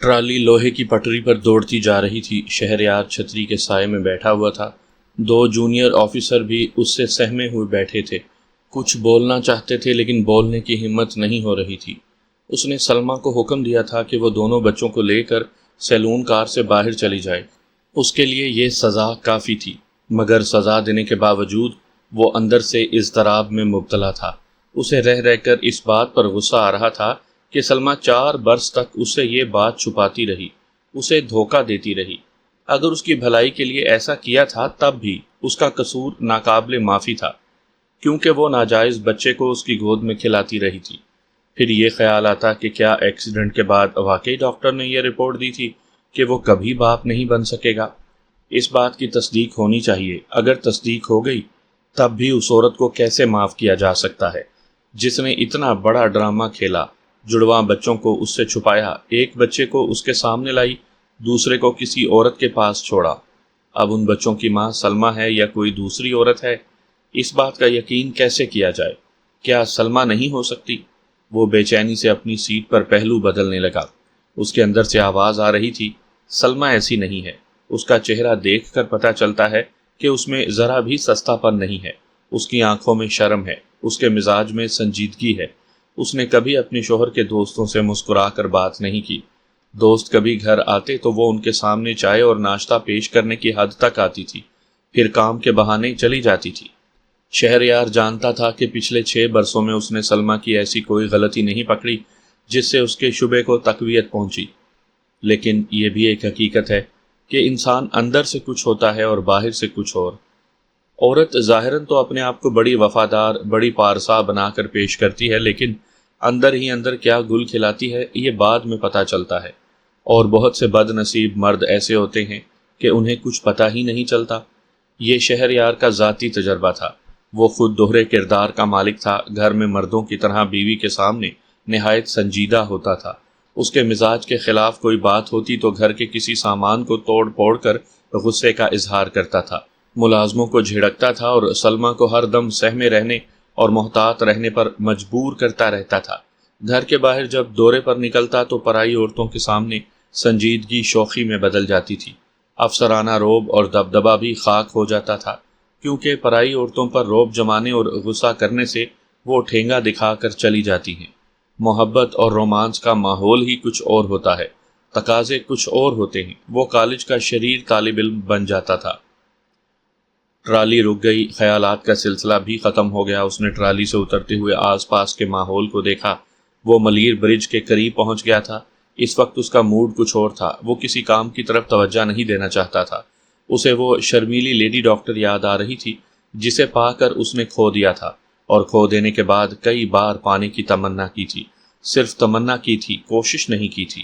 Trolley لوہے کی پٹری پر دوڑتی جا رہی تھی۔ شہریار چھتری کے سائے میں بیٹھا ہوا تھا۔ 2 جونیئر آفیسر بھی اس سے سہمے ہوئے بیٹھے تھے۔ کچھ بولنا چاہتے تھے لیکن بولنے کی ہمت نہیں ہو رہی تھی۔ اس نے سلمیٰ کو حکم دیا تھا کہ وہ دونوں بچوں کو لے کر سیلون کار سے باہر چلی جائے۔ اس کے لیے یہ سزا کافی تھی، مگر سزا دینے کے باوجود وہ اندر سے اضطراب میں مبتلا تھا۔ اسے رہ رہ کر اس بات پر غصہ آ رہا تھا کہ سلمیٰ 4 برس تک اس سے یہ بات چھپاتی رہی، اسے دھوکہ دیتی رہی۔ اگر اس کی بھلائی کے لیے ایسا کیا تھا تب بھی اس کا قصور ناقابل معافی تھا، کیونکہ وہ ناجائز بچے کو اس کی گود میں کھلاتی رہی تھی۔ پھر یہ خیال آتا کہ کیا ایکسیڈنٹ کے بعد واقعی ڈاکٹر نے یہ رپورٹ دی تھی کہ وہ کبھی باپ نہیں بن سکے گا؟ اس بات کی تصدیق ہونی چاہیے۔ اگر تصدیق ہو گئی تب بھی اس عورت کو کیسے معاف کیا جا سکتا ہے جس نے اتنا بڑا ڈرامہ کھیلا، جڑواں بچوں کو اس سے چھپایا، ایک بچے کو اس کے سامنے لائی، دوسرے کو کسی عورت کے پاس چھوڑا۔ اب ان بچوں کی ماں سلمیٰ ہے یا کوئی دوسری عورت ہے، اس بات کا یقین کیسے کیا جائے؟ کیا سلمیٰ نہیں ہو سکتی؟ وہ بے چینی سے اپنی سیٹ پر پہلو بدلنے لگا۔ اس کے اندر سے آواز آ رہی تھی، سلمیٰ ایسی نہیں ہے۔ اس کا چہرہ دیکھ کر پتہ چلتا ہے کہ اس میں ذرا بھی سستا پن نہیں ہے۔ اس کی آنکھوں میں شرم ہے، اس کے مزاج میں سنجیدگی ہے۔ اس نے کبھی اپنے شوہر کے دوستوں سے مسکرا کر بات نہیں کی۔ دوست کبھی گھر آتے تو وہ ان کے سامنے چائے اور ناشتہ پیش کرنے کی حد تک آتی تھی، پھر کام کے بہانے چلی جاتی تھی۔ شہریار جانتا تھا کہ پچھلے 6 برسوں میں اس نے سلمیٰ کی ایسی کوئی غلطی نہیں پکڑی جس سے اس کے شبے کو تقویت پہنچی۔ لیکن یہ بھی ایک حقیقت ہے کہ انسان اندر سے کچھ ہوتا ہے اور باہر سے کچھ اور۔ عورت ظاہراً تو اپنے آپ کو بڑی وفادار، بڑی پارسا بنا کر پیش کرتی ہے، لیکن اندر ہی اندر کیا گل کھلاتی ہے یہ بعد میں پتہ چلتا ہے۔ اور بہت سے بد نصیب مرد ایسے ہوتے ہیں کہ انہیں کچھ پتہ ہی نہیں چلتا۔ یہ شہریار کا ذاتی تجربہ تھا۔ وہ خود دوہرے کردار کا مالک تھا۔ گھر میں مردوں کی طرح بیوی کے سامنے نہایت سنجیدہ ہوتا تھا۔ اس کے مزاج کے خلاف کوئی بات ہوتی تو گھر کے کسی سامان کو توڑ پھوڑ کر غصے کا اظہار کرتا تھا، ملازموں کو جھڑکتا تھا اور سلمیٰ کو ہر دم سہمے رہنے اور محتاط رہنے پر مجبور کرتا رہتا تھا۔ گھر کے باہر جب دورے پر نکلتا تو پرائی عورتوں کے سامنے سنجیدگی شوخی میں بدل جاتی تھی۔ افسرانہ رعب اور دبدبہ بھی خاک ہو جاتا تھا، کیونکہ پرائی عورتوں پر رعب جمانے اور غصہ کرنے سے وہ ٹھینگا دکھا کر چلی جاتی ہیں۔ محبت اور رومانس کا ماحول ہی کچھ اور ہوتا ہے، تقاضے کچھ اور ہوتے ہیں۔ وہ کالج کا شریر طالب علم بن جاتا تھا۔ ٹرالی رک گئی، خیالات کا سلسلہ بھی ختم ہو گیا۔ اس نے ٹرالی سے اترتے ہوئے آس پاس کے ماحول کو دیکھا۔ وہ ملیر برج کے قریب پہنچ گیا تھا۔ اس وقت اس کا موڈ کچھ اور تھا۔ وہ کسی کام کی طرف توجہ نہیں دینا چاہتا تھا۔ اسے وہ شرمیلی لیڈی ڈاکٹر یاد آ رہی تھی جسے پا کر اس نے کھو دیا تھا، اور کھو دینے کے بعد کئی بار پانے کی تمنا کی تھی۔ صرف تمنا کی تھی، کوشش نہیں کی تھی۔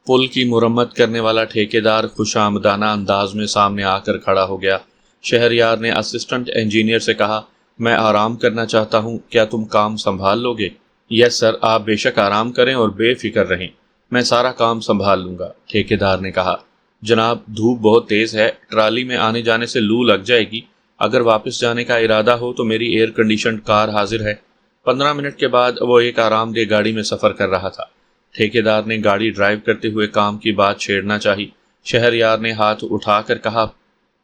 پل کی مرمت کرنے والا ٹھیکیدار خوش آمدانہ انداز میں سامنے آ کر کھڑا ہو گیا۔ شہریار نے اسسٹنٹ انجینئر سے کہا، میں آرام کرنا چاہتا ہوں، کیا تم کام سنبھال لو گے؟ یس سر، آپ بے شک آرام کریں اور بے فکر رہیں، میں سارا کام سنبھال لوں گا، ٹھیکیدار نے کہا۔ جناب، دھوپ بہت تیز ہے، ٹرالی میں آنے جانے سے لو لگ جائے گی۔ اگر واپس جانے کا ارادہ ہو تو میری ایئر کنڈیشنڈ کار حاضر ہے۔ 15 منٹ کے بعد وہ ایک آرام دہ گاڑی میں سفر کر رہا تھا۔ ٹھیکیدار نے گاڑی ڈرائیو کرتے ہوئے کام کی بات چھیڑنا چاہی۔ شہریار نے ہاتھ اٹھا کر کہا،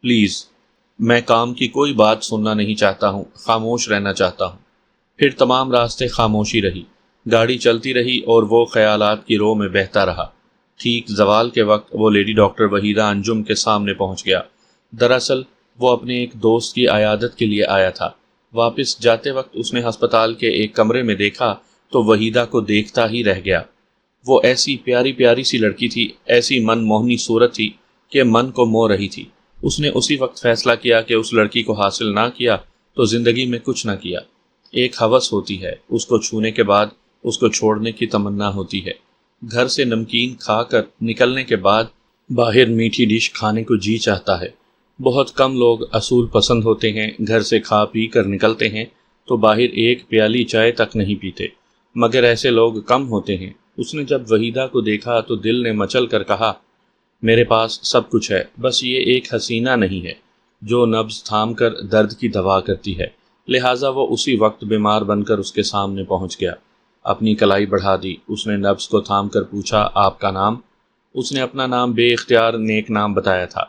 پلیز، میں کام کی کوئی بات سننا نہیں چاہتا ہوں، خاموش رہنا چاہتا ہوں۔ پھر تمام راستے خاموشی رہی۔ گاڑی چلتی رہی اور وہ خیالات کی رو میں بہتا رہا۔ ٹھیک زوال کے وقت وہ لیڈی ڈاکٹر وحیدہ انجم کے سامنے پہنچ گیا۔ دراصل وہ اپنے ایک دوست کی عیادت کے لیے آیا تھا۔ واپس جاتے وقت اس نے ہسپتال کے ایک کمرے میں دیکھا تو وحیدہ کو دیکھتا ہی رہ گیا۔ وہ ایسی پیاری پیاری سی لڑکی تھی، ایسی من موہنی صورت تھی کہ من کو مو رہی تھی۔ اس نے اسی وقت فیصلہ کیا کہ اس لڑکی کو حاصل نہ کیا تو زندگی میں کچھ نہ کیا۔ ایک ہوس ہوتی ہے، اس کو چھونے کے بعد اس کو چھوڑنے کی تمنا ہوتی ہے۔ گھر سے نمکین کھا کر نکلنے کے بعد باہر میٹھی ڈش کھانے کو جی چاہتا ہے۔ بہت کم لوگ اصول پسند ہوتے ہیں، گھر سے کھا پی کر نکلتے ہیں تو باہر ایک پیالی چائے تک نہیں پیتے، مگر ایسے لوگ کم ہوتے ہیں۔ اس نے جب وحیدہ کو دیکھا تو دل نے مچل کر کہا، میرے پاس سب کچھ ہے، بس یہ ایک حسینہ نہیں ہے جو نبض تھام کر درد کی دوا کرتی ہے۔ لہٰذا وہ اسی وقت بیمار بن کر اس کے سامنے پہنچ گیا۔ اپنی کلائی بڑھا دی۔ اس نے نبض کو تھام کر پوچھا، آپ کا نام؟ اس نے اپنا نام بے اختیار نیک نام بتایا تھا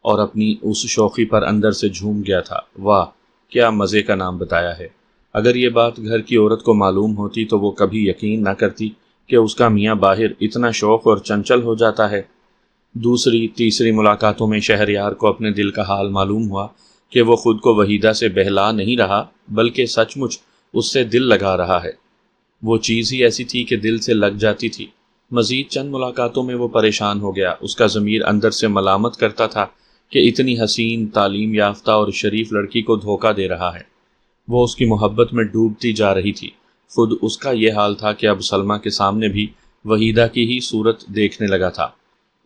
اور اپنی اس شوخی پر اندر سے جھوم گیا تھا۔ واہ، کیا مزے کا نام بتایا ہے! اگر یہ بات گھر کی عورت کو معلوم ہوتی تو وہ کبھی یقین نہ کرتی کہ اس کا میاں باہر اتنا شوق اور چنچل ہو جاتا ہے۔ دوسری تیسری ملاقاتوں میں شہریار کو اپنے دل کا حال معلوم ہوا کہ وہ خود کو وحیدہ سے بہلا نہیں رہا بلکہ سچ مچ اس سے دل لگا رہا ہے۔ وہ چیز ہی ایسی تھی کہ دل سے لگ جاتی تھی۔ مزید چند ملاقاتوں میں وہ پریشان ہو گیا۔ اس کا ضمیر اندر سے ملامت کرتا تھا کہ اتنی حسین، تعلیم یافتہ اور شریف لڑکی کو دھوکہ دے رہا ہے۔ وہ اس کی محبت میں ڈوبتی جا رہی تھی۔ خود اس کا یہ حال تھا کہ اب سلمیٰ کے سامنے بھی وحیدہ کی ہی صورت دیکھنے لگا تھا۔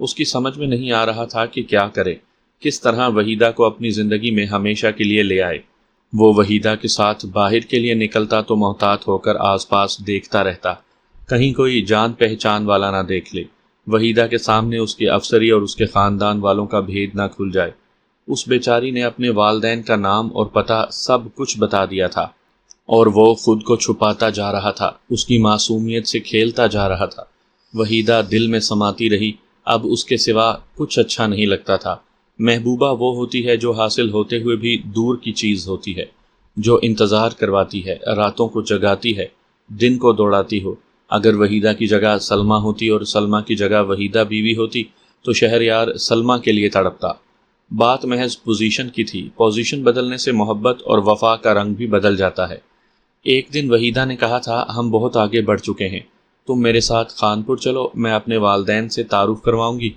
اس کی سمجھ میں نہیں آ رہا تھا کہ کیا کرے، کس طرح وحیدہ کو اپنی زندگی میں ہمیشہ کے لیے لے آئے۔ وہ وحیدہ کے ساتھ باہر کے لیے نکلتا تو محتاط ہو کر آس پاس دیکھتا رہتا، کہیں کوئی جان پہچان والا نہ دیکھ لے، وحیدہ کے سامنے اس کی افسری اور اس کے خاندان والوں کا بھید نہ کھل جائے۔ اس بیچاری نے اپنے والدین کا نام اور پتہ سب کچھ بتا دیا تھا اور وہ خود کو چھپاتا جا رہا تھا، اس کی معصومیت سے کھیلتا جا رہا تھا۔ وحیدہ دل میں سماتی رہی، اب اس کے سوا کچھ اچھا نہیں لگتا تھا۔ محبوبہ وہ ہوتی ہے جو حاصل ہوتے ہوئے بھی دور کی چیز ہوتی ہے، جو انتظار کرواتی ہے، راتوں کو جگاتی ہے، دن کو دوڑاتی ہو۔ اگر وحیدہ کی جگہ سلمیٰ ہوتی اور سلمیٰ کی جگہ وحیدہ بیوی ہوتی تو شہریار سلمیٰ کے لیے تڑپتا۔ بات محض پوزیشن کی تھی، پوزیشن بدلنے سے محبت اور وفا کا رنگ بھی بدل جاتا ہے۔ ایک دن وحیدہ نے کہا تھا، ہم بہت آگے بڑھ چکے ہیں، تم میرے ساتھ خانپور چلو، میں اپنے والدین سے تعارف کرواؤں گی،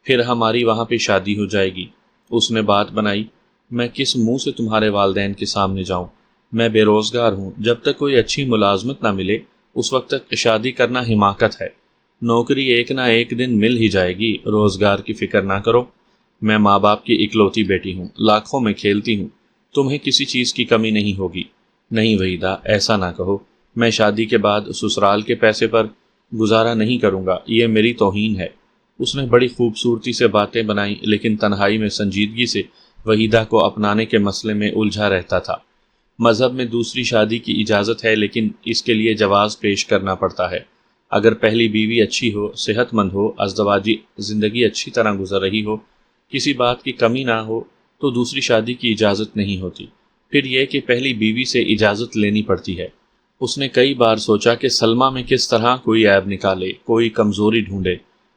پھر ہماری وہاں پہ شادی ہو جائے گی۔ اس نے بات بنائی، میں کس منہ سے تمہارے والدین کے سامنے جاؤں؟ میں بے روزگار ہوں، جب تک کوئی اچھی ملازمت نہ ملے اس وقت تک شادی کرنا حماقت ہے۔ نوکری ایک نہ ایک دن مل ہی جائے گی، روزگار کی فکر نہ کرو۔ میں ماں باپ کی اکلوتی بیٹی ہوں، لاکھوں میں کھیلتی ہوں، تمہیں کسی چیز کی کمی نہیں ہوگی۔ نہیں وحیدہ، ایسا نہ کہو، میں شادی کے بعد سسرال کے پیسے پر گزارا نہیں کروں گا، یہ میری توہین ہے۔ اس نے بڑی خوبصورتی سے باتیں بنائیں لیکن تنہائی میں سنجیدگی سے وحیدہ کو اپنانے کے مسئلے میں الجھا رہتا تھا۔ مذہب میں دوسری شادی کی اجازت ہے لیکن اس کے لیے جواز پیش کرنا پڑتا ہے۔ اگر پہلی بیوی اچھی ہو، صحت مند ہو، ازدواجی زندگی اچھی طرح گزر رہی ہو، کسی بات کی کمی نہ ہو تو دوسری شادی کی اجازت نہیں ہوتی۔ پھر یہ کہ پہلی بیوی سے اجازت لینی پڑتی ہے۔ اس نے کئی بار سوچا کہ سلمیٰ میں کس طرح کوئی عیب نکالے، کوئی کمزوری ڈھونڈے،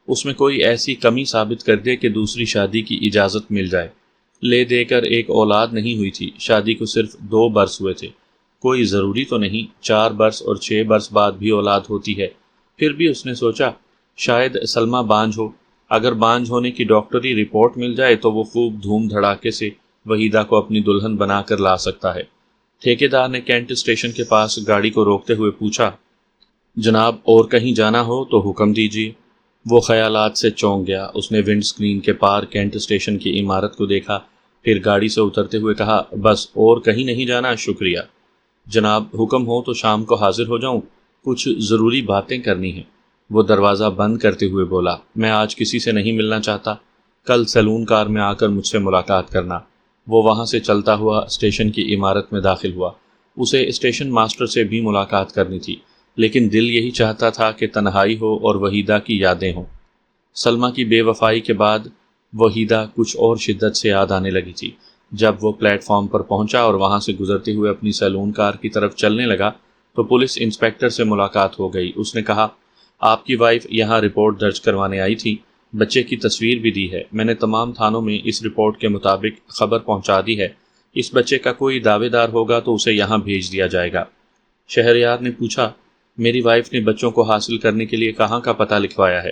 اس میں کوئی ایسی کمی ثابت کر دے کہ دوسری شادی کی اجازت مل جائے۔ لے دے کر ایک اولاد نہیں ہوئی تھی، شادی کو صرف 2 برس ہوئے تھے، کوئی ضروری تو نہیں 4 برس اور 6 برس بعد بھی اولاد ہوتی ہے۔ پھر بھی اس نے سوچا شاید سلمیٰ بانجھ ہو، اگر بانجھ ہونے کی ڈاکٹری رپورٹ مل جائے تو وہ خوب دھوم دھڑاکے سے وحیدہ کو اپنی دلہن بنا کر لا سکتا ہے۔ ٹھیکیدار نے کینٹ اسٹیشن کے پاس گاڑی کو روکتے ہوئے پوچھا، جناب اور کہیں جانا ہو تو حکم دیجیے۔ وہ خیالات سے چونک گیا۔ اس نے ونڈ سکرین کے پار کینٹ اسٹیشن کی عمارت کو دیکھا، پھر گاڑی سے اترتے ہوئے کہا، بس اور کہیں نہیں جانا، شکریہ۔ جناب حکم ہو تو شام کو حاضر ہو جاؤں، کچھ ضروری باتیں کرنی ہیں۔ وہ دروازہ بند کرتے ہوئے بولا، میں آج کسی سے نہیں ملنا چاہتا، کل سیلون کار میں آ کر مجھ سے ملاقات کرنا۔ وہ وہاں سے چلتا ہوا اسٹیشن کی عمارت میں داخل ہوا۔ اسے اسٹیشن ماسٹر سے بھی ملاقات کرنی تھی لیکن دل یہی چاہتا تھا کہ تنہائی ہو اور وحیدہ کی یادیں ہوں۔ سلمیٰ کی بے وفائی کے بعد وحیدہ کچھ اور شدت سے یاد آنے لگی تھی۔ جب وہ پلیٹ فارم پر پہنچا اور وہاں سے گزرتے ہوئے اپنی سیلون کار کی طرف چلنے لگا تو پولیس انسپیکٹر سے ملاقات ہو گئی۔ اس نے کہا، آپ کی وائف یہاں رپورٹ درج کروانے آئی تھی، بچے کی تصویر بھی دی ہے، میں نے تمام تھانوں میں اس رپورٹ کے مطابق خبر پہنچا دی ہے، اس بچے کا کوئی دعوے دار ہوگا تو اسے یہاں بھیج دیا جائے گا۔ شہریار نے پوچھا، میری وائف نے بچوں کو حاصل کرنے کے لیے کہاں کا پتہ لکھوایا ہے؟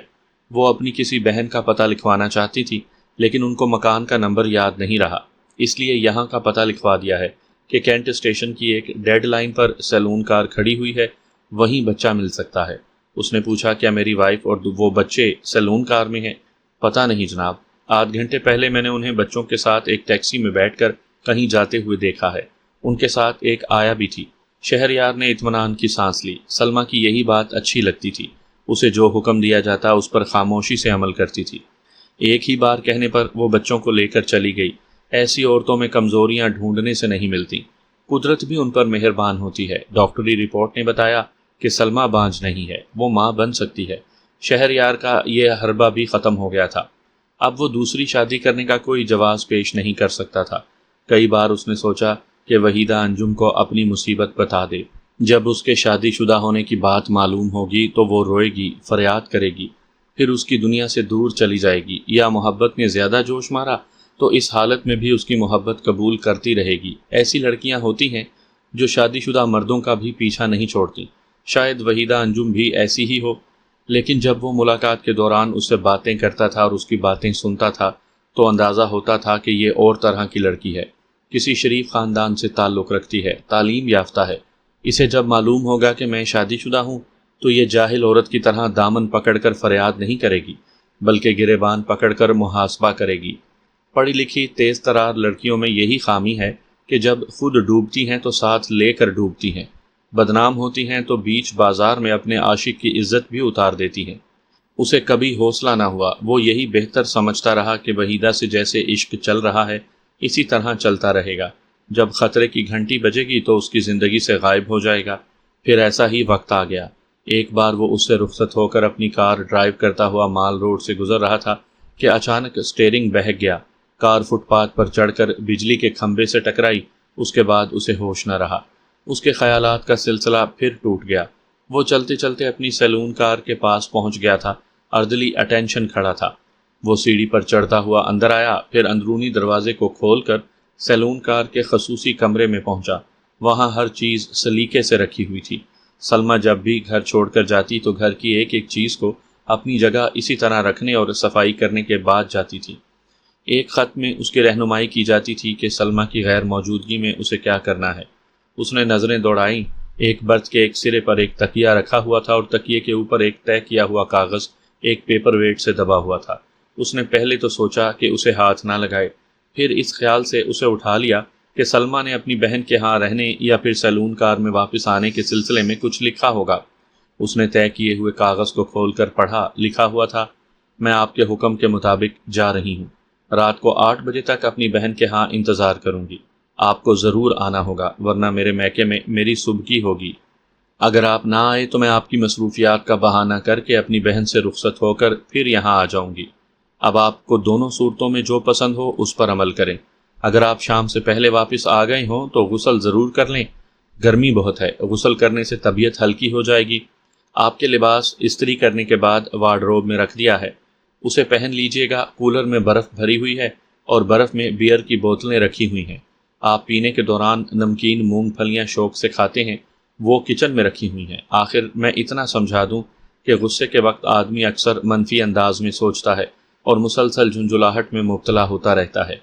وہ اپنی کسی بہن کا پتہ لکھوانا چاہتی تھی لیکن ان کو مکان کا نمبر یاد نہیں رہا، اس لیے یہاں کا پتہ لکھوا دیا ہے کہ کینٹ اسٹیشن کی ایک ڈیڈ لائن پر سیلون کار کھڑی ہوئی ہے، وہیں بچہ مل سکتا ہے۔ اس نے پوچھا، کیا میری وائف اور وہ بچے سیلون کار میں ہیں؟ پتہ نہیں جناب، آدھ گھنٹے پہلے میں نے انہیں بچوں کے ساتھ ایک ٹیکسی میں بیٹھ کر کہیں جاتے ہوئے دیکھا ہے، ان کے ساتھ ایک آیا بھی تھی۔ شہریار نے اطمینان کی سانس لی۔ سلمیٰ کی یہی بات اچھی لگتی تھی، اسے جو حکم دیا جاتا اس پر خاموشی سے عمل کرتی تھی۔ ایک ہی بار کہنے پر وہ بچوں کو لے کر چلی گئی۔ ایسی عورتوں میں کمزوریاں ڈھونڈنے سے نہیں ملتی، قدرت بھی ان پر مہربان ہوتی ہے۔ ڈاکٹری رپورٹ نے بتایا کہ سلمیٰ بانجھ نہیں ہے، وہ ماں بن سکتی ہے، شہریار کا یہ حربہ بھی ختم ہو گیا تھا۔ اب وہ دوسری شادی کرنے کا کوئی جواز پیش نہیں کر سکتا تھا۔ کئی بار اس نے سوچا کہ وحیدہ انجم کو اپنی مصیبت بتا دے۔ جب اس کے شادی شدہ ہونے کی بات معلوم ہوگی تو وہ روئے گی، فریاد کرے گی، پھر اس کی دنیا سے دور چلی جائے گی، یا محبت نے زیادہ جوش مارا تو اس حالت میں بھی اس کی محبت قبول کرتی رہے گی۔ ایسی لڑکیاں ہوتی ہیں جو شادی شدہ مردوں کا بھی پیچھا نہیں چھوڑتی۔ شاید وحیدہ انجم بھی ایسی ہی ہو، لیکن جب وہ ملاقات کے دوران اس سے باتیں کرتا تھا اور اس کی باتیں سنتا تھا تو اندازہ ہوتا تھا کہ یہ اور طرح کی لڑکی ہے، کسی شریف خاندان سے تعلق رکھتی ہے، تعلیم یافتہ ہے۔ اسے جب معلوم ہوگا کہ میں شادی شدہ ہوں تو یہ جاہل عورت کی طرح دامن پکڑ کر فریاد نہیں کرے گی، بلکہ گریبان پکڑ کر محاسبہ کرے گی۔ پڑھی لکھی تیز ترار لڑکیوں میں یہی خامی ہے کہ جب خود ڈوبتی ہیں تو ساتھ لے کر ڈوبتی ہیں، بدنام ہوتی ہیں تو بیچ بازار میں اپنے عاشق کی عزت بھی اتار دیتی ہیں۔ اسے کبھی حوصلہ نہ ہوا، وہ یہی بہتر سمجھتا رہا کہ وحیدہ سے جیسے عشق چل رہا ہے اسی طرح چلتا رہے گا۔ جب خطرے کی گھنٹی بجے گی تو اس کی زندگی سے غائب ہو جائے گا۔ پھر ایسا ہی وقت آ گیا۔ ایک بار وہ اس سے رخصت ہو کر اپنی کار ڈرائیو کرتا ہوا مال روڈ سے گزر رہا تھا کہ اچانک اسٹیئرنگ بہک گیا۔ کار فٹ پاتھ پر چڑھ کر بجلی کے کھمبے سے ٹکرائی۔ اس کے بعد اسے ہوش نہ رہا۔ اس کے خیالات کا سلسلہ پھر ٹوٹ گیا۔ وہ چلتے چلتے اپنی سیلون کار کے پاس پہنچ گیا تھا۔ ارلی اٹینشن کھڑا تھا۔ وہ سیڑھی پر چڑھتا ہوا اندر آیا، پھر اندرونی دروازے کو کھول کر سیلون کار کے خصوصی کمرے میں پہنچا۔ وہاں ہر چیز سلیقے سے رکھی ہوئی تھی۔ سلمیٰ جب بھی گھر چھوڑ کر جاتی تو گھر کی ایک ایک چیز کو اپنی جگہ اسی طرح رکھنے اور صفائی کرنے کے بعد جاتی تھی۔ ایک خط میں اس کی رہنمائی کی جاتی تھی کہ سلمیٰ کی غیر موجودگی میں اسے کیا کرنا ہے۔ اس نے نظریں دوڑائیں۔ ایک برتھ کے ایک سرے پر ایک تکیہ رکھا ہوا تھا اور تکیے کے اوپر ایک طے کیا ہوا کاغذ ایک پیپر ویٹ سے دبا ہوا تھا۔ اس نے پہلے تو سوچا کہ اسے ہاتھ نہ لگائے، پھر اس خیال سے اسے اٹھا لیا کہ سلمیٰ نے اپنی بہن کے ہاں رہنے یا پھر سیلون کار میں واپس آنے کے سلسلے میں کچھ لکھا ہوگا۔ اس نے طے کیے ہوئے کاغذ کو کھول کر پڑھا۔ لکھا ہوا تھا، میں آپ کے حکم کے مطابق جا رہی ہوں۔ رات کو 8 بجے تک اپنی بہن کے ہاں انتظار کروں گی۔ آپ کو ضرور آنا ہوگا، ورنہ میرے میکے میں میری صبح ہوگی۔ اگر آپ نہ آئے تو میں آپ کی مصروفیات کا بہانہ کر کے اپنی بہن سے رخصت ہو کر پھر یہاں آ جاؤں گی۔ اب آپ کو دونوں صورتوں میں جو پسند ہو اس پر عمل کریں۔ اگر آپ شام سے پہلے واپس آ گئے ہوں تو غسل ضرور کر لیں، گرمی بہت ہے، غسل کرنے سے طبیعت ہلکی ہو جائے گی۔ آپ کے لباس استری کرنے کے بعد وارڈروب میں رکھ دیا ہے، اسے پہن لیجئے گا۔ کولر میں برف بھری ہوئی ہے اور برف میں بیئر کی بوتلیں رکھی ہوئی ہیں۔ آپ پینے کے دوران نمکین مونگ پھلیاں شوق سے کھاتے ہیں، وہ کچن میں رکھی ہوئی ہیں۔ آخر میں اتنا سمجھا دوں کہ غصے کے وقت آدمی اکثر منفی انداز میں سوچتا ہے اور مسلسل جھنجھلاہٹ میں مبتلا ہوتا رہتا ہے۔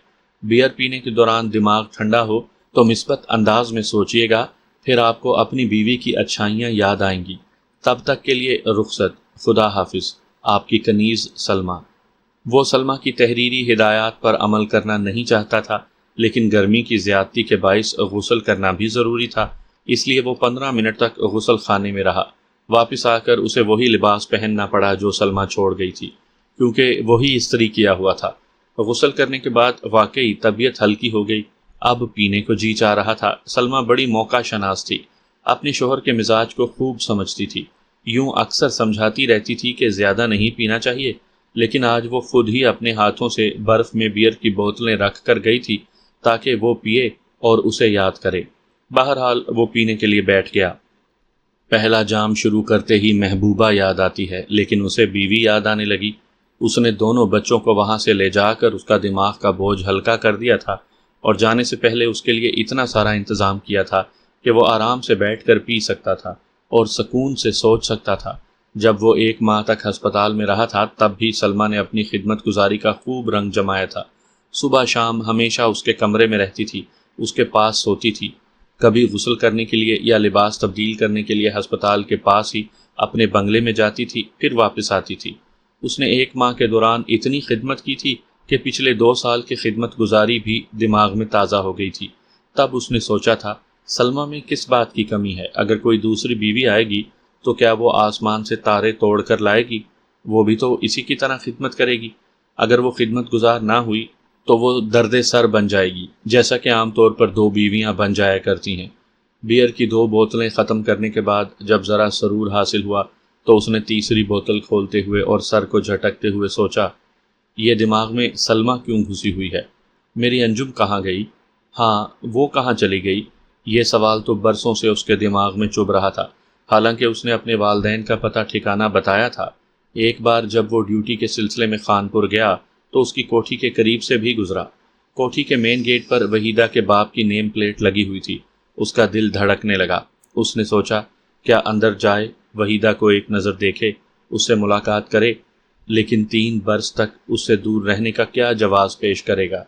بیئر پینے کے دوران دماغ ٹھنڈا ہو تو مثبت انداز میں سوچئے گا، پھر آپ کو اپنی بیوی کی اچھائیاں یاد آئیں گی۔ تب تک کے لیے رخصت۔ خدا حافظ، آپ کی کنیز سلمیٰ۔ وہ سلمیٰ کی تحریری ہدایات پر عمل کرنا نہیں چاہتا تھا، لیکن گرمی کی زیادتی کے باعث غسل کرنا بھی ضروری تھا، اس لیے وہ 15 منٹ تک غسل خانے میں رہا۔ واپس آ کر اسے وہی لباس پہننا پڑا جو سلمیٰ چھوڑ گئی تھی، کیونکہ وہی استری کیا ہوا تھا۔ غسل کرنے کے بعد واقعی طبیعت ہلکی ہو گئی، اب پینے کو جی چاہ رہا تھا۔ سلمیٰ بڑی موقع شناس تھی، اپنے شوہر کے مزاج کو خوب سمجھتی تھی۔ یوں اکثر سمجھاتی رہتی تھی کہ زیادہ نہیں پینا چاہیے، لیکن آج وہ خود ہی اپنے ہاتھوں سے برف میں بیئر کی بوتلیں رکھ کر گئی تھی تاکہ وہ پیے اور اسے یاد کرے۔ بہرحال وہ پینے کے لیے بیٹھ گیا۔ پہلا جام شروع کرتے ہی محبوبہ یاد آتی ہے، لیکن اسے بیوی یاد آنے لگی۔ اس نے دونوں بچوں کو وہاں سے لے جا کر اس کا دماغ کا بوجھ ہلکا کر دیا تھا اور جانے سے پہلے اس کے لیے اتنا سارا انتظام کیا تھا کہ وہ آرام سے بیٹھ کر پی سکتا تھا اور سکون سے سوچ سکتا تھا۔ جب وہ 1 ماہ تک ہسپتال میں رہا تھا تب بھی سلمیٰ نے اپنی خدمت گزاری کا خوب رنگ جمایا تھا۔ صبح شام ہمیشہ اس کے کمرے میں رہتی تھی، اس کے پاس سوتی تھی۔ کبھی غسل کرنے کے لیے یا لباس تبدیل کرنے کے لیے ہسپتال کے پاس ہی اپنے بنگلے میں جاتی تھی، پھر واپس آتی تھی۔ اس نے 1 ماہ کے دوران اتنی خدمت کی تھی کہ پچھلے 2 سال کی خدمت گزاری بھی دماغ میں تازہ ہو گئی تھی۔ تب اس نے سوچا تھا، سلمیٰ میں کس بات کی کمی ہے؟ اگر کوئی دوسری بیوی آئے گی تو کیا وہ آسمان سے تارے توڑ کر لائے گی؟ وہ بھی تو اسی کی طرح خدمت کرے گی۔ اگر وہ خدمت گزار نہ ہوئی تو وہ درد سر بن جائے گی، جیسا کہ عام طور پر 2 بیویاں بن جایا کرتی ہیں۔ بیئر کی 2 بوتلیں ختم کرنے کے بعد جب ذرا سرور حاصل ہوا تو اس نے تیسری بوتل کھولتے ہوئے اور سر کو جھٹکتے ہوئے سوچا، یہ دماغ میں سلمیٰ کیوں گھسی ہوئی ہے؟ میری انجم کہاں گئی؟ ہاں، وہ کہاں چلی گئی؟ یہ سوال تو برسوں سے اس کے دماغ میں چبھ رہا تھا، حالانکہ اس نے اپنے والدین کا پتہ ٹھکانہ بتایا تھا۔ ایک بار جب وہ ڈیوٹی کے سلسلے میں خانپور گیا تو اس کی کوٹھی کے قریب سے بھی گزرا۔ کوٹھی کے مین گیٹ پر وحیدہ کے باپ کی نیم پلیٹ لگی ہوئی تھی۔ اس کا دل دھڑکنے لگا۔ اس نے سوچا، کیا اندر جائے، وحیدہ کو ایک نظر دیکھے، اس سے ملاقات کرے، لیکن 3 برس تک اس سے دور رہنے کا کیا جواز پیش کرے گا؟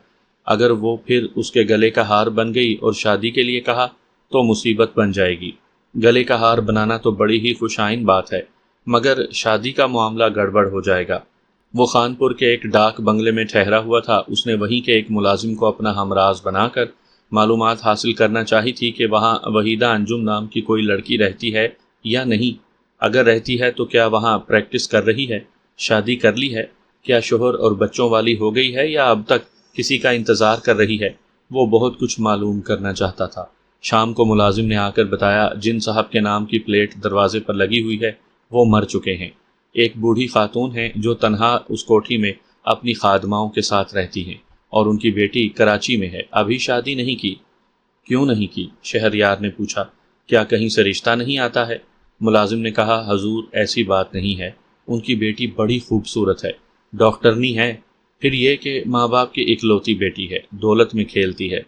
اگر وہ پھر اس کے گلے کا ہار بن گئی اور شادی کے لیے کہا تو مصیبت بن جائے گی۔ گلے کا ہار بنانا تو بڑی ہی خوشائن بات ہے، مگر شادی کا معاملہ گڑبڑ ہو جائے گا۔ وہ خانپور کے ایک ڈاک بنگلے میں ٹھہرا ہوا تھا۔ اس نے وہیں کے ایک ملازم کو اپنا ہمراز بنا کر معلومات حاصل کرنا چاہی تھی کہ وہاں وحیدہ انجم نام کی کوئی لڑکی رہتی ہے یا نہیں۔ اگر رہتی ہے تو کیا وہاں پریکٹس کر رہی ہے، شادی کر لی ہے، کیا شوہر اور بچوں والی ہو گئی ہے یا اب تک کسی کا انتظار کر رہی ہے؟ وہ بہت کچھ معلوم کرنا چاہتا تھا۔ شام کو ملازم نے آ کر بتایا، جن صاحب کے نام کی پلیٹ دروازے پر لگی ہوئی ہے وہ مر چکے ہیں۔ ایک بوڑھی خاتون ہیں جو تنہا اس کوٹھی میں اپنی خادماؤں کے ساتھ رہتی ہیں، اور ان کی بیٹی کراچی میں ہے، ابھی شادی نہیں کی۔ کیوں نہیں کی؟ شہریار نے پوچھا۔ کیا کہیں سے رشتہ نہیں آتا ہے؟ ملازم نے کہا، حضور ایسی بات نہیں ہے، ان کی بیٹی بڑی خوبصورت ہے، ڈاکٹرنی ہے، پھر یہ کہ ماں باپ کی اکلوتی بیٹی ہے، دولت میں کھیلتی ہے،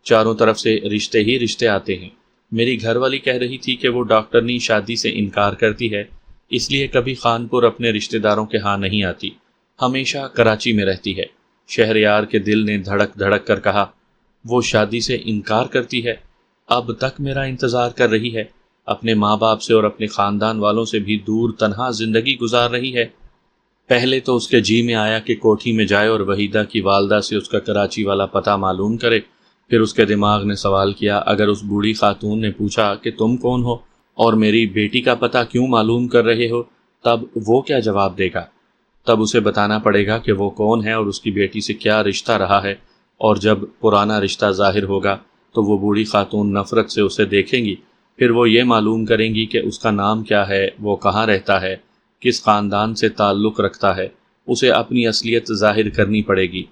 چاروں طرف سے رشتے ہی رشتے آتے ہیں۔ میری گھر والی کہہ رہی تھی کہ وہ ڈاکٹرنی شادی سے انکار کرتی ہے، اس لیے کبھی خانپور اپنے رشتہ داروں کے ہاں نہیں آتی، ہمیشہ کراچی میں رہتی ہے۔ شہریار کے دل نے دھڑک دھڑک کر کہا، وہ شادی سے انکار کرتی ہے؟ اب تک میرا انتظار کر رہی ہے، اپنے ماں باپ سے اور اپنے خاندان والوں سے بھی دور تنہا زندگی گزار رہی ہے۔ پہلے تو اس کے جی میں آیا کہ کوٹھی میں جائے اور وحیدہ کی والدہ سے اس کا کراچی والا پتہ معلوم کرے۔ پھر اس کے دماغ نے سوال کیا، اگر اس بوڑھی خاتون نے پوچھا کہ تم کون ہو اور میری بیٹی کا پتہ کیوں معلوم کر رہے ہو، تب وہ کیا جواب دے گا؟ تب اسے بتانا پڑے گا کہ وہ کون ہے اور اس کی بیٹی سے کیا رشتہ رہا ہے، اور جب پرانا رشتہ ظاہر ہوگا تو وہ بوڑھی خاتون نفرت سے اسے دیکھیں گی۔ پھر وہ یہ معلوم کریں گی کہ اس کا نام کیا ہے، وہ کہاں رہتا ہے، کس خاندان سے تعلق رکھتا ہے۔ اسے اپنی اصلیت ظاہر کرنی پڑے گی۔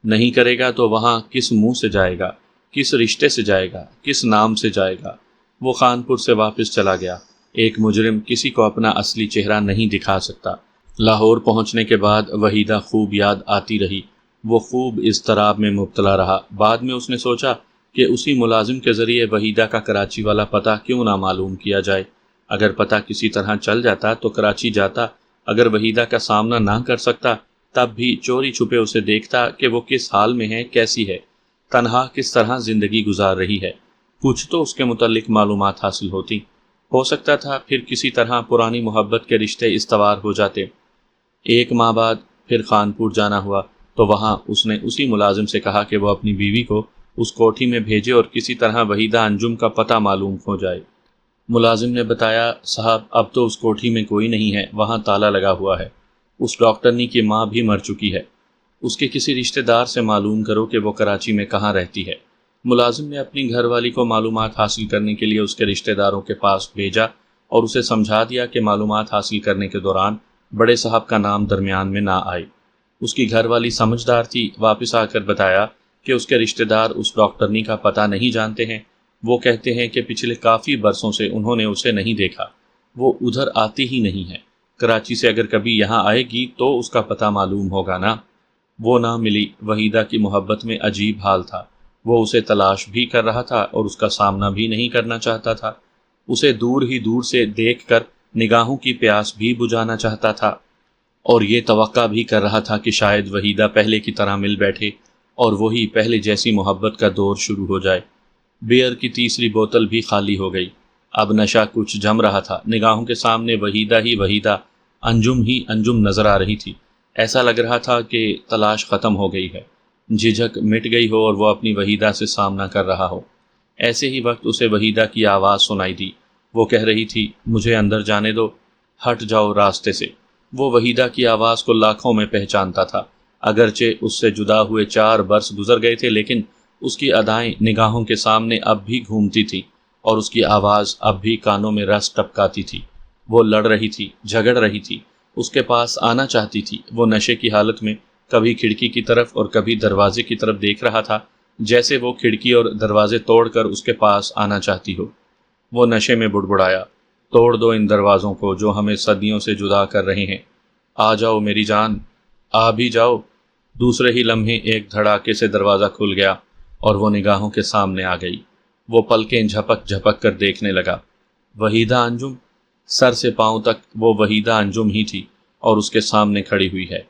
نہیں کرے گا تو وہاں کس منہ سے جائے گا، کس رشتے سے جائے گا، کس نام سے جائے گا؟ وہ خانپور سے واپس چلا گیا۔ ایک مجرم کسی کو اپنا اصلی چہرہ نہیں دکھا سکتا۔ لاہور پہنچنے کے بعد وحیدہ خوب یاد آتی رہی۔ وہ خوب اضطراب میں مبتلا رہا۔ بعد میں اس نے سوچا کہ اسی ملازم کے ذریعے وحیدہ کا کراچی والا پتہ کیوں نہ معلوم کیا جائے۔ اگر پتہ کسی طرح چل جاتا تو کراچی جاتا، اگر وحیدہ کا سامنا نہ کر سکتا تب بھی چوری چھپے اسے دیکھتا کہ وہ کس حال میں ہے، کیسی ہے، تنہا کس طرح زندگی گزار رہی ہے۔ کچھ تو اس کے متعلق معلومات حاصل ہوتی، ہو سکتا تھا پھر کسی طرح پرانی محبت کے رشتے استوار ہو جاتے۔ 1 ماہ بعد پھر خانپور جانا ہوا تو وہاں اس نے اسی ملازم سے کہا کہ وہ اپنی بیوی کو اس کوٹھی میں بھیجے اور کسی طرح وحیدہ انجم کا پتہ معلوم ہو جائے۔ ملازم نے بتایا، صاحب اب تو اس کوٹھی میں کوئی نہیں ہے، وہاں تالا لگا ہوا ہے، اس ڈاکٹرنی کی ماں بھی مر چکی ہے، اس کے کسی رشتہ دار سے معلوم کرو کہ وہ کراچی میں کہاں رہتی ہے۔ ملازم نے اپنی گھر والی کو معلومات حاصل کرنے کے لیے اس کے رشتہ داروں کے پاس بھیجا اور اسے سمجھا دیا کہ معلومات حاصل کرنے کے دوران بڑے صاحب کا نام درمیان میں نہ آئے۔ اس کی گھر والی سمجھدار تھی، واپس آ کر بتایا کہ اس کے رشتہ دار اس ڈاکٹرنی کا پتہ نہیں جانتے ہیں۔ وہ کہتے ہیں کہ پچھلے کافی برسوں سے انہوں نے اسے نہیں دیکھا، وہ ادھر آتی ہی نہیں ہے، کراچی سے اگر کبھی یہاں آئے گی تو اس کا پتہ معلوم ہوگا نا۔ وہ نہ ملی۔ وحیدہ کی محبت میں عجیب حال تھا، وہ اسے تلاش بھی کر رہا تھا اور اس کا سامنا بھی نہیں کرنا چاہتا تھا، اسے دور ہی دور سے دیکھ کر نگاہوں کی پیاس بھی بجھانا چاہتا تھا، اور یہ توقع بھی کر رہا تھا کہ شاید وحیدہ پہلے کی طرح مل بیٹھے اور وہی پہلے جیسی محبت کا دور شروع ہو جائے۔ بیئر کی تیسری بوتل بھی خالی ہو گئی، اب نشہ کچھ جم رہا تھا۔ نگاہوں کے سامنے وحیدہ ہی وحیدہ، انجم ہی انجم نظر آ رہی تھی۔ ایسا لگ رہا تھا کہ تلاش ختم ہو گئی ہے، جھجک مٹ گئی ہو اور وہ اپنی وحیدہ سے سامنا کر رہا ہو۔ ایسے ہی وقت اسے وحیدہ کی آواز سنائی دی، وہ کہہ رہی تھی، مجھے اندر جانے دو، ہٹ جاؤ راستے سے۔ وہ وحیدہ کی آواز کو لاکھوں میں پہچانتا تھا، اگرچہ اس سے جدا ہوئے 4 برس گزر گئے تھے، لیکن اس کی ادائیں نگاہوں کے سامنے اب بھی گھومتی تھیں اور اس کی آواز اب بھی کانوں میں رس ٹپکاتی تھی۔ وہ لڑ رہی تھی، جھگڑ رہی تھی، اس کے پاس آنا چاہتی تھی۔ وہ نشے کی حالت میں کبھی کھڑکی کی طرف اور کبھی دروازے کی طرف دیکھ رہا تھا، جیسے وہ کھڑکی اور دروازے توڑ کر اس کے پاس آنا چاہتی ہو۔ وہ نشے میں بڑبڑایا، توڑ دو ان دروازوں کو جو ہمیں صدیوں سے جدا کر رہے ہیں۔ آ جاؤ میری جان، آ بھی جاؤ۔ دوسرے ہی لمحے ایک دھڑاکے سے دروازہ کھل گیا اور وہ نگاہوں کے سامنے آ گئی۔ وہ پلکیں جھپک جھپک کر دیکھنے لگا۔ وحیدہ انجم، سر سے پاؤں تک وہ وحیدہ انجم ہی تھی اور اس کے سامنے کھڑی ہوئی ہے۔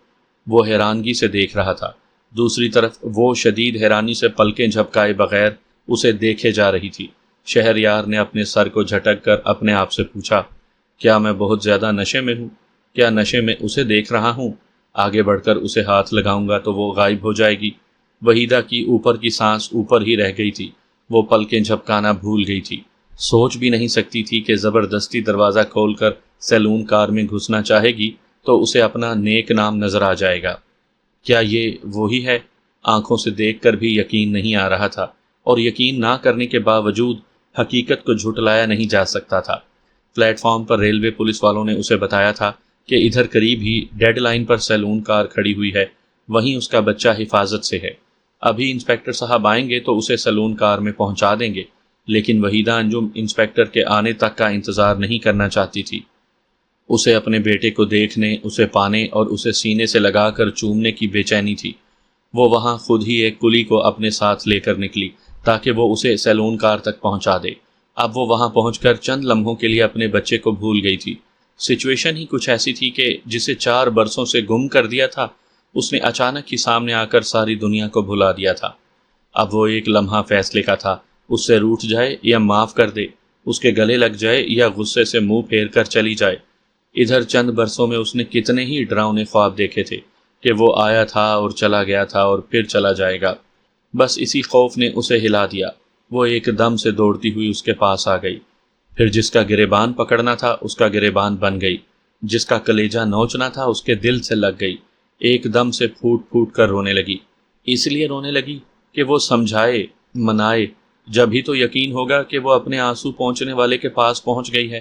وہ حیرانگی سے دیکھ رہا تھا۔ دوسری طرف وہ شدید حیرانی سے پلکیں جھپکائے بغیر اسے دیکھے جا رہی تھی۔ شہریار نے اپنے سر کو جھٹک کر اپنے آپ سے پوچھا، کیا میں بہت زیادہ نشے میں ہوں؟ کیا نشے میں اسے دیکھ رہا ہوں؟ آگے بڑھ کر اسے ہاتھ لگاؤں گا تو وہ غائب ہو جائے گی۔ وحیدہ کی اوپر کی سانس اوپر ہی رہ گئی تھی۔ وہ پلکیں جھپکانا بھول گئی تھی۔ سوچ بھی نہیں سکتی تھی کہ زبردستی دروازہ کھول کر سیلون کار میں گھسنا چاہے گی تو اسے اپنا نیک نام نظر آ جائے گا۔ کیا یہ وہی ہے؟ آنکھوں سے دیکھ کر بھی یقین نہیں آ رہا تھا، اور یقین نہ کرنے کے باوجود حقیقت کو جھٹلایا نہیں جا سکتا تھا۔ پلیٹ فارم پر ریلوے پولیس والوں نے اسے بتایا تھا کہ ادھر قریب ہی ڈیڈ لائن پر سیلون کار کھڑی ہوئی ہے، وہیں اس کا بچہ حفاظت سے ہے۔ ابھی انسپیکٹر صاحب آئیں گے تو اسے سیلون کار میں پہنچا دیں گے، لیکن وحیدہ انجم انسپیکٹر کے آنے تک کا انتظار نہیں کرنا چاہتی تھی۔ اسے اپنے بیٹے کو دیکھنے، اسے پانے اور اسے سینے سے لگا کر چومنے کی بے چینی تھی۔ وہ وہاں خود ہی ایک کلی کو اپنے ساتھ لے کر نکلی تاکہ وہ اسے سیلون کار تک پہنچا دے۔ اب وہ وہاں پہنچ کر چند لمحوں کے لیے اپنے بچے کو بھول گئی تھی۔ سچویشن ہی کچھ ایسی تھی کہ جسے 4 برسوں سے گم کر دیا تھا، اس نے اچانک ہی سامنے آ کر ساری دنیا کو بھلا دیا تھا۔ اب وہ ایک لمحہ فیصلے کا تھا، اس سے روٹھ جائے یا معاف کر دے، اس کے گلے لگ جائے یا غصے سے منہ پھیر کر چلی جائے۔ ادھر چند برسوں میں اس نے کتنے ہی ڈراؤنے خواب دیکھے تھے کہ وہ آیا تھا اور چلا گیا تھا اور پھر چلا جائے گا۔ بس اسی خوف نے اسے ہلا دیا۔ وہ ایک دم سے دوڑتی ہوئی اس کے پاس آ گئی، پھر جس کا گریبان پکڑنا تھا اس کا گریبان بن گئی، جس کا کلیجہ نوچنا تھا اس کے دل سے لگ گئی۔ ایک دم سے پھوٹ پھوٹ کر رونے لگی۔ اس لیے رونے لگی کہ وہ سمجھائے، منائے، جب ہی تو یقین ہوگا کہ وہ اپنے آنسو پہنچنے والے کے پاس پہنچ گئی ہے۔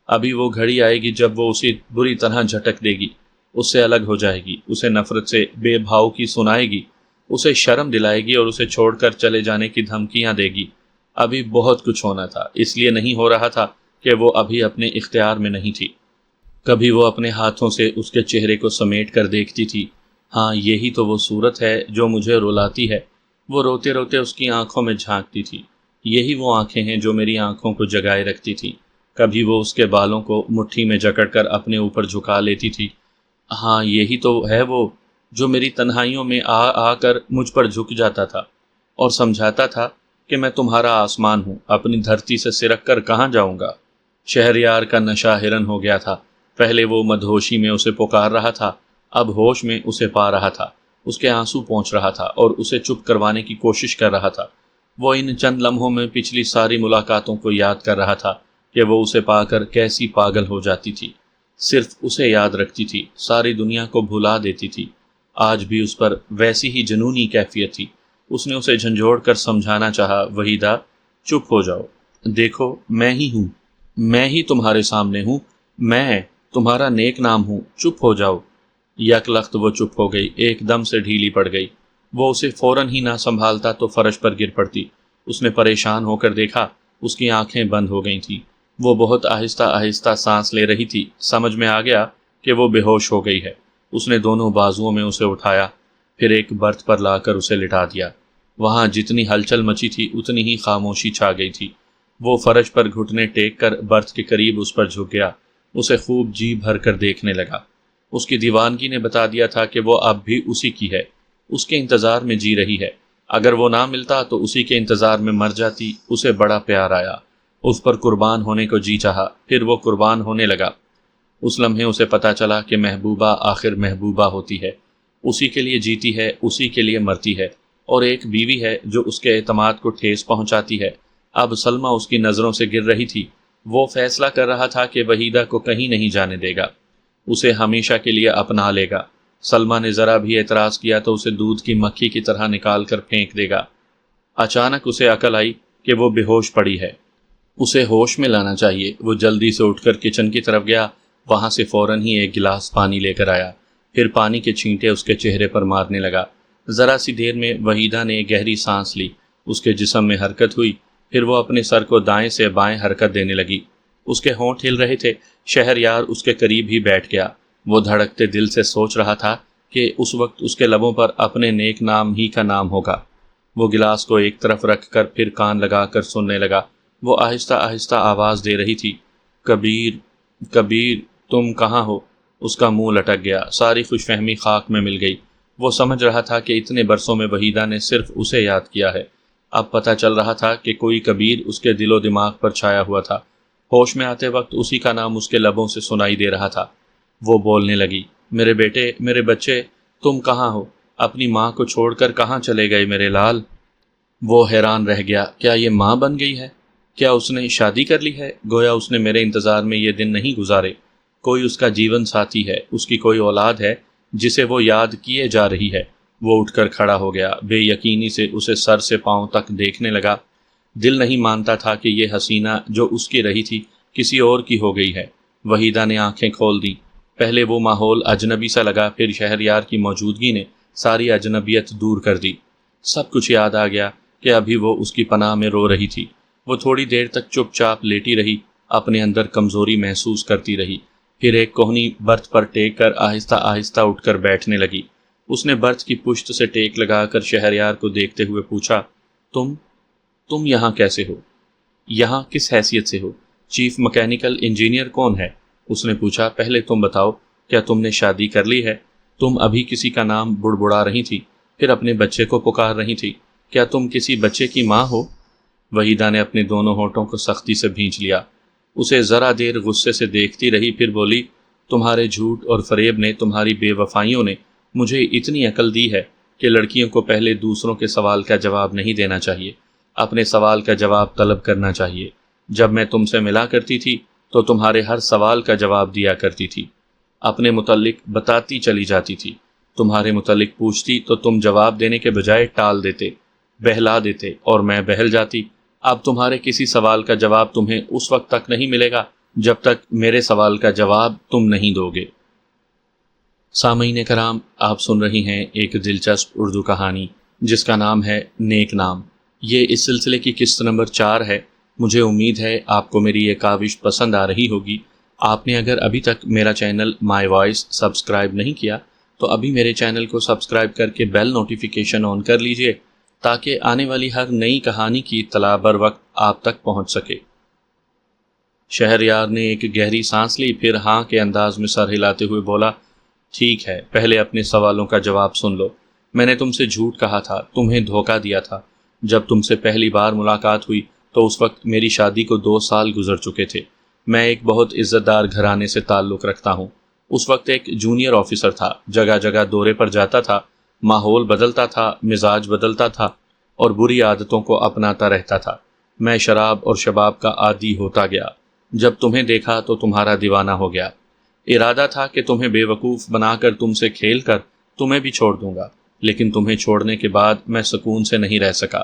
ابھی وہ گھڑی آئے گی جب وہ اسے بری طرح جھٹک دے گی، اس سے الگ ہو جائے گی، اسے نفرت سے بے بھاؤ کی سنائے گی، اسے شرم دلائے گی اور اسے چھوڑ کر چلے جانے کی دھمکیاں دے گی۔ ابھی بہت کچھ ہونا تھا، اس لیے نہیں ہو رہا تھا کہ وہ ابھی اپنے اختیار میں نہیں تھی۔ کبھی وہ اپنے ہاتھوں سے اس کے چہرے کو سمیٹ کر دیکھتی تھی۔ ہاں، یہی تو وہ صورت ہے جو مجھے رلاتی ہے۔ وہ روتے روتے اس کی آنکھوں میں جھانکتی تھی۔ یہی وہ آنکھیں ہیں جو میری آنکھوں کو جگائے رکھتی تھی۔ کبھی وہ اس کے بالوں کو مٹھی میں جکڑ کر اپنے اوپر جھکا لیتی تھی۔ ہاں، یہی تو ہے وہ جو میری تنہائیوں میں آ آ کر مجھ پر جھک جاتا تھا اور سمجھاتا تھا کہ میں تمہارا آسمان ہوں، اپنی دھرتی سے سرک کر کہاں جاؤں گا۔ شہریار کا نشہ ہرن ہو گیا تھا۔ پہلے وہ مدہوشی میں اسے پکار رہا تھا، اب ہوش میں اسے پا رہا تھا، اس کے آنسو پہنچ رہا تھا اور اسے چپ کروانے کی کوشش کر رہا تھا۔ وہ ان چند لمحوں میں پچھلی ساری ملاقاتوں کو یاد کر رہا تھا کہ وہ اسے پا کر کیسی پاگل ہو جاتی تھی، صرف اسے یاد رکھتی تھی، ساری دنیا کو بھلا دیتی تھی۔ آج بھی اس پر ویسی ہی جنونی کیفیت تھی۔ اس نے اسے جھنجھوڑ کر سمجھانا چاہا، وحیدہ چپ ہو جاؤ، دیکھو میں ہی ہوں، میں ہی تمہارے سامنے ہوں، میں تمہارا نیک نام ہوں، چپ ہو جاؤ۔ یک لخت وہ چپ ہو گئی، ایک دم سے ڈھیلی پڑ گئی۔ وہ اسے فوراً ہی نہ سنبھالتا تو فرش پر گر پڑتی۔ اس نے پریشان ہو کر دیکھا، اس کی آنکھیں بند ہو گئی تھیں۔ وہ بہت آہستہ آہستہ سانس لے رہی تھی۔ سمجھ میں آ گیا کہ وہ بے ہوش ہو گئی ہے۔ اس نے دونوں بازوؤں میں اسے اٹھایا، پھر ایک برتھ پر لا کر اسے لٹا دیا۔ وہاں جتنی ہلچل مچی تھی اتنی ہی خاموشی چھا گئی تھی۔ وہ فرش پر گھٹنے ٹیک کر برتھ کے قریب اس پر جھک گیا، اسے خوب جی بھر کر دیکھنے لگا۔ اس کی دیوانگی نے بتا دیا تھا کہ وہ اب بھی اسی کی ہے، اس کے انتظار میں جی رہی ہے۔ اگر وہ نہ ملتا تو اسی کے انتظار میں مر جاتی۔ اسے بڑا پیار آیا، اس پر قربان ہونے کو جی چاہا، پھر وہ قربان ہونے لگا۔ اس لمحے اسے پتا چلا کہ محبوبہ آخر محبوبہ ہوتی ہے، اسی کے لیے جیتی ہے، اسی کے لیے مرتی ہے، اور ایک بیوی ہے جو اس کے اعتماد کو ٹھیس پہنچاتی ہے۔ اب سلمیٰ اس کی نظروں سے گر رہی تھی۔ وہ فیصلہ کر رہا تھا کہ وحیدہ کو کہیں نہیں جانے دے گا، اسے ہمیشہ کے لیے اپنا لے گا۔ سلمیٰ نے ذرا بھی اعتراض کیا تو اسے دودھ کی مکھی کی طرح نکال کر پھینک دے گا۔ اچانک اسے عقل آئی کہ وہ بے ہوش پڑی ہے۔ اسے ہوش میں لانا چاہیے۔ وہ جلدی سے اٹھ کر کچن کی طرف گیا، وہاں سے فوراً ہی ایک گلاس پانی لے کر آیا، پھر پانی کے چھینٹے اس کے چہرے پر مارنے لگا۔ ذرا سی دیر میں وحیدہ نے گہری سانس لی، اس کے جسم میں حرکت ہوئی، پھر وہ اپنے سر کو دائیں سے بائیں حرکت دینے لگی۔ اس کے ہونٹ ہل رہے تھے۔ شہریار اس کے قریب ہی بیٹھ گیا۔ وہ دھڑکتے دل سے سوچ رہا تھا کہ اس وقت اس کے لبوں پر اپنے نیک نام ہی کا نام ہوگا۔ وہ گلاس کو ایک طرف رکھ کر پھر کان لگا کر سننے لگا۔ وہ آہستہ آہستہ آواز دے رہی تھی، کبیر، کبیر، تم کہاں ہو؟ اس کا منہ لٹک گیا، ساری خوش فہمی خاک میں مل گئی۔ وہ سمجھ رہا تھا کہ اتنے برسوں میں وحیدہ نے صرف اسے یاد کیا ہے۔ اب پتہ چل رہا تھا کہ کوئی کبیر اس کے دل و دماغ پر چھایا ہوا تھا۔ ہوش میں آتے وقت اسی کا نام اس کے لبوں سے سنائی دے رہا تھا۔ وہ بولنے لگی، میرے بیٹے، میرے بچے، تم کہاں ہو؟ اپنی ماں کو چھوڑ کر کہاں چلے گئے میرے لال؟ وہ حیران رہ گیا، کیا یہ ماں بن گئی ہے؟ کیا اس نے شادی کر لی ہے؟ گویا اس نے میرے انتظار میں یہ دن نہیں گزارے۔ کوئی اس کا جیون ساتھی ہے، اس کی کوئی اولاد ہے جسے وہ یاد کیے جا رہی ہے۔ وہ اٹھ کر کھڑا ہو گیا، بے یقینی سے اسے سر سے پاؤں تک دیکھنے لگا۔ دل نہیں مانتا تھا کہ یہ حسینہ جو اس کی رہی تھی کسی اور کی ہو گئی ہے۔ وحیدہ نے آنکھیں کھول دیں۔ پہلے وہ ماحول اجنبی سا لگا، پھر شہریار کی موجودگی نے ساری اجنبیت دور کر دی۔ سب کچھ یاد آ گیا کہ ابھی وہ اس کی پناہ میں رو رہی تھی۔ وہ تھوڑی دیر تک چپ چاپ لیٹی رہی، اپنے اندر کمزوری محسوس کرتی رہی، پھر ایک کوہنی برتھ پر ٹیک کر آہستہ آہستہ اٹھ کر بیٹھنے لگی۔ اس نے برتھ کی پشت سے ٹیک لگا کر شہریار کو دیکھتے ہوئے پوچھا، تم یہاں کیسے ہو؟ یہاں کس حیثیت سے ہو؟ چیف مکینیکل انجینئر کون ہے؟ اس نے پوچھا، پہلے تم بتاؤ، کیا تم نے شادی کر لی ہے؟ تم ابھی کسی کا نام بڑبڑا رہی تھی، پھر اپنے بچے کو پکار رہی تھی۔ کیا تم کسی بچے کی ماں ہو؟ وحیدہ نے اپنے دونوں ہونٹوں کو سختی سے بھینچ لیا۔ اسے ذرا دیر غصے سے دیکھتی رہی، پھر بولی، تمہارے جھوٹ اور فریب نے، تمہاری بے وفائیوں نے مجھے اتنی عقل دی ہے کہ لڑکیوں کو پہلے دوسروں کے سوال کا جواب نہیں دینا چاہیے، اپنے سوال کا جواب طلب کرنا چاہیے۔ جب میں تم سے ملا کرتی تھی تو تمہارے ہر سوال کا جواب دیا کرتی تھی، اپنے متعلق بتاتی چلی جاتی تھی۔ تمہارے متعلق پوچھتی تو تم جواب دینے کے بجائے ٹال دیتے، بہلا دیتے، اور میں بہل جاتی۔ اب تمہارے کسی سوال کا جواب تمہیں اس وقت تک نہیں ملے گا جب تک میرے سوال کا جواب تم نہیں دو گے۔ سامعین کرام، آپ سن رہی ہیں ایک دلچسپ اردو کہانی جس کا نام ہے نیک نام۔ یہ اس سلسلے کی قسط نمبر 4 ہے۔ مجھے امید ہے آپ کو میری یہ کاوش پسند آ رہی ہوگی۔ آپ نے اگر ابھی تک میرا چینل مائی وائس سبسکرائب نہیں کیا تو ابھی میرے چینل کو سبسکرائب کر کے بیل نوٹیفیکیشن آن کر لیجئے تاکہ آنے والی ہر نئی کہانی کی اطلاع بر وقت آپ تک پہنچ سکے۔ شہریار نے ایک گہری سانس لی، پھر ہاں کے انداز میں سر ہلاتے ہوئے بولا، ٹھیک ہے، پہلے اپنے سوالوں کا جواب سن لو۔ میں نے تم سے جھوٹ کہا تھا، تمہیں دھوکہ دیا تھا۔ جب تم سے پہلی بار ملاقات ہوئی تو اس وقت میری شادی کو 2 سال گزر چکے تھے۔ میں ایک بہت عزت دار گھرانے سے تعلق رکھتا ہوں۔ اس وقت ایک جونیئر آفیسر تھا، جگہ جگہ دورے پر جاتا تھا، ماحول بدلتا تھا، مزاج بدلتا تھا اور بری عادتوں کو اپناتا رہتا تھا۔ میں شراب اور شباب کا عادی ہوتا گیا۔ جب تمہیں دیکھا تو تمہارا دیوانہ ہو گیا۔ ارادہ تھا کہ تمہیں بے وقوف بنا کر تم سے کھیل کر تمہیں بھی چھوڑ دوں گا، لیکن تمہیں چھوڑنے کے بعد میں سکون سے نہیں رہ سکا۔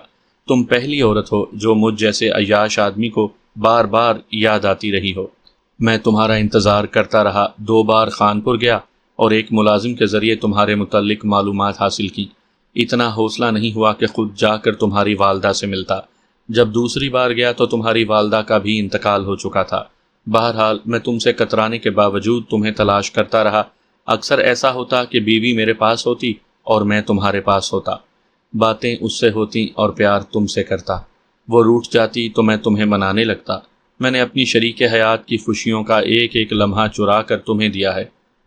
تم پہلی عورت ہو جو مجھ جیسے عیاش آدمی کو بار بار یاد آتی رہی ہو۔ میں تمہارا انتظار کرتا رہا، 2 بار خانپور گیا اور ایک ملازم کے ذریعے تمہارے متعلق معلومات حاصل کی۔ اتنا حوصلہ نہیں ہوا کہ خود جا کر تمہاری والدہ سے ملتا۔ جب دوسری بار گیا تو تمہاری والدہ کا بھی انتقال ہو چکا تھا۔ بہرحال میں تم سے کترانے کے باوجود تمہیں تلاش کرتا رہا۔ اکثر ایسا ہوتا کہ بیوی میرے پاس ہوتی اور میں تمہارے پاس ہوتا، باتیں اس سے ہوتی اور پیار تم سے کرتا۔ وہ روٹھ جاتی تو میں تمہیں منانے لگتا۔ میں نے اپنی شریک حیات کی خوشیوں کا ایک ایک لمحہ چرا کر تمہیں دیا ہے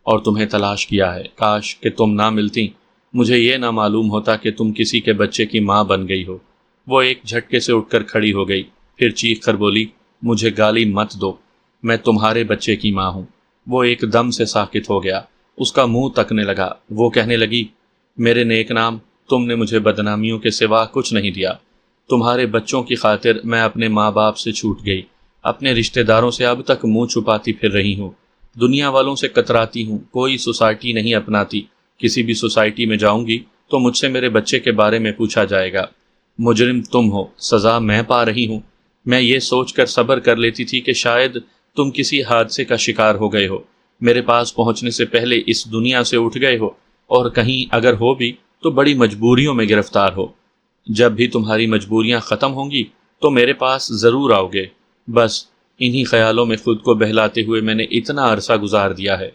اور تمہیں تلاش کیا ہے۔ کاش کہ تم نہ ملتی، مجھے یہ نہ معلوم ہوتا کہ تم کسی کے بچے کی ماں بن گئی ہو۔ وہ ایک جھٹکے سے اٹھ کر کھڑی ہو گئی، پھر چیخ کر بولی، مجھے گالی مت دو، میں تمہارے بچے کی ماں ہوں۔ وہ ایک دم سے ساکت ہو گیا، اس کا منہ تکنے لگا۔ وہ کہنے لگی، میرے نیک نام، تم نے مجھے بدنامیوں کے سوا کچھ نہیں دیا۔ تمہارے بچوں کی خاطر میں اپنے ماں باپ سے چھوٹ گئی، اپنے رشتہ داروں سے اب تک منہ چھپاتی پھر رہی ہوں، دنیا والوں سے کتراتی ہوں، کوئی سوسائٹی نہیں اپناتی۔ کسی بھی سوسائٹی میں جاؤں گی تو مجھ سے میرے بچے کے بارے میں پوچھا جائے گا۔ مجرم تم ہو، سزا میں پا رہی ہوں۔ میں یہ سوچ کر صبر کر لیتی تھی کہ شاید تم کسی حادثے کا شکار ہو گئے ہو، میرے پاس پہنچنے سے پہلے اس دنیا سے اٹھ گئے ہو، اور کہیں اگر ہو بھی تو بڑی مجبوریوں میں گرفتار ہو۔ جب بھی تمہاری مجبوریاں ختم ہوں گی تو میرے پاس ضرور آؤ گے۔ بس انہی خیالوں میں خود کو بہلاتے ہوئے میں نے اتنا عرصہ گزار دیا ہے۔